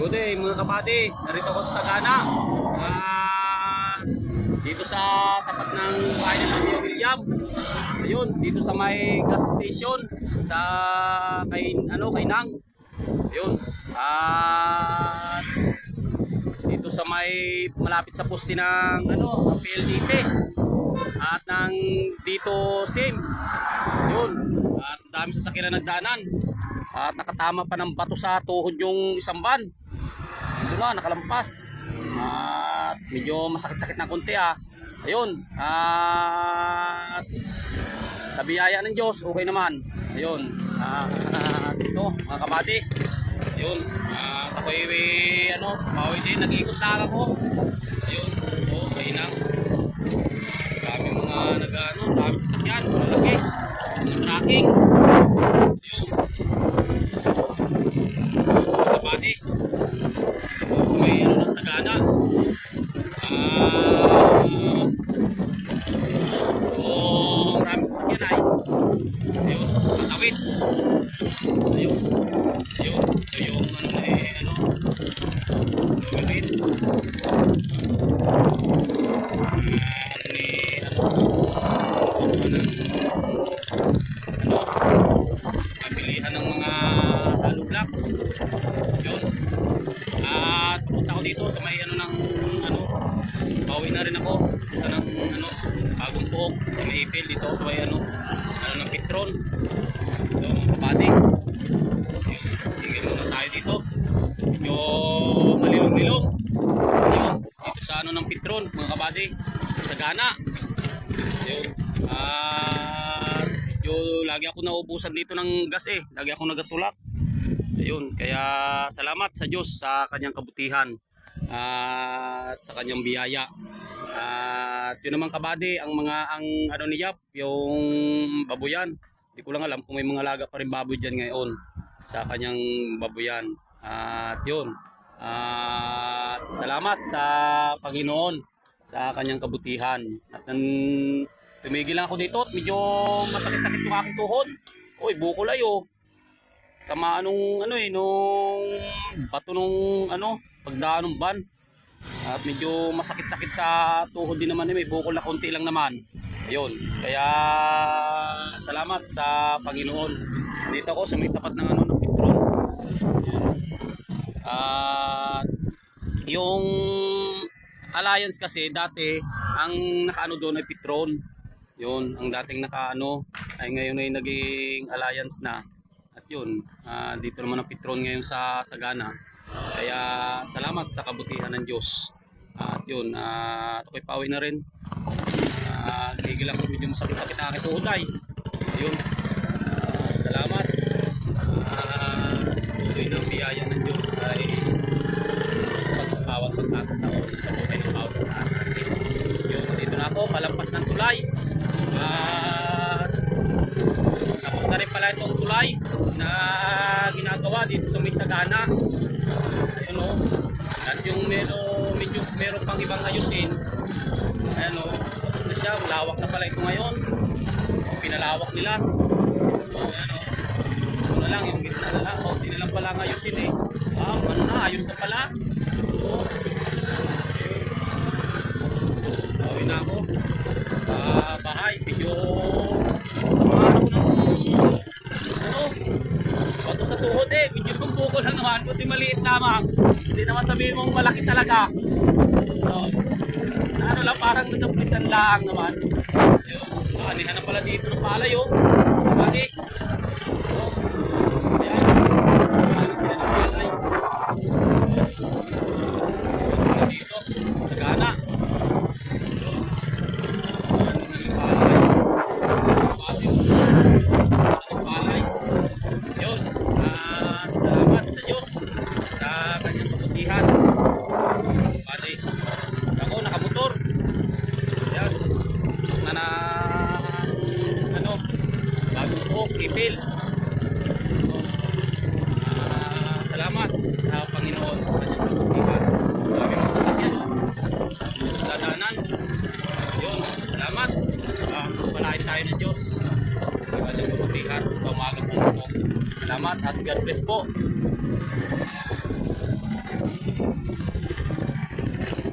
Good day mga kapati, narito ako sa Sagana. Dito sa tapat ng bahay ng Kuya William. Ayun, dito sa may gas station sa kay Nang. Ayun. At dito sa may malapit sa poste ng PLDT. At ng dito SIM. Ayun. At dami sasakyan na nagdaanan. At nakatama pa ng bato sa tuhod yung isang van. Ito na, nakalampas. At medyo masakit-sakit na konti Ayun. At sa biyaya ng Diyos, okay naman. Ayun. Ito, mga kabady. Ayun. At ako'y pauwi din. Nag-iikot lang ako. Ayun. Okay lang. Dami mga dami sasakyan. Malaki. Mga tracking. Ayun. Kapati so may ng Sagana maraming sasakyan ayun, matawid ayun, ito yung gawin pabilihan ng mga hollow block yun. At pupunta ako dito sa may pauwi na rin ako sa ng bagong puok sa may ipil dito sa may ng Petron. So mga kapati, tigil muna tayo dito. Medyo malilong-lilong. Ayun, dito sa ng Petron mga kapati, sa Sagana. Ayun. Lagi ako naubusan dito ng gas lagi ako nagatulak. Ayun, kaya salamat sa Diyos sa kanyang kabutihan at sa kanyang biyaya. At yun naman kabady, ang ni Yap, yung baboyan. Hindi ko lang alam kung may mga laga pa rin baboy dyan ngayon sa kanyang baboyan. At yun, salamat sa Panginoon sa kanyang kabutihan. At tumigil lang ako dito at medyo masakit-sakit yung aking tuhod. Uy, bukol tamaan nung nung bato nung pagdaan ng van. At medyo masakit-sakit sa tuhod din naman may bukol na konti lang naman. Ayun, kaya salamat sa Panginoon. Dito ako sa may tapat ng ng Petron. At yung Alliance kasi dati ang nakaano doon ay Petron. Yun, ang dating ay ngayon ay naging Alliance na. At yun, dito naman ang Petron ngayon sa Sagana. Kaya salamat sa kabutihan ng Diyos. At yun, ako'y pauwi na rin. Gigil ako medyo masakit-sakit na aking tuhod Yun, salamat. Tuloy ng biyaya ng Diyos ay pagpapawat sa kakataon sa buhay ng bawat sa atin. Yun, dito na ako, palampas ng tulay. Tapos na rin pala itong tulay na ginagawa dito sa may Sagana. Ayun at yung medyo meron pang ibang ayusin. Ayun tapos na siya, malawak na pala ito ngayon. Pinalawak nila. So ito na lang, yung gitna na lang. Hindi na lang pala ang ayusin ayos na pala. Gawin na ako. Bahay, medyo bato sa tuhod medyo bukol lang naman, kundi maliit lamang, hindi naman sabihin mong malaki talaga. Lang parang nadaplisan lang naman. Anihan na pala dito ng palay balik ayan, balik sila ng palay dito, Sagana. Salamat sa Diyos sa kanyang kabutihan. Pati ako nakamotor. Yan. Bagong buhok, ipil. Salamat sa Panginoon sa kanyang kabutihan. Sabi mga sasakyan dadanan. Yun, salamat. Palain tayo ng Diyos sa kanyang kabutihan sa umagang po. Salamat at God bless po.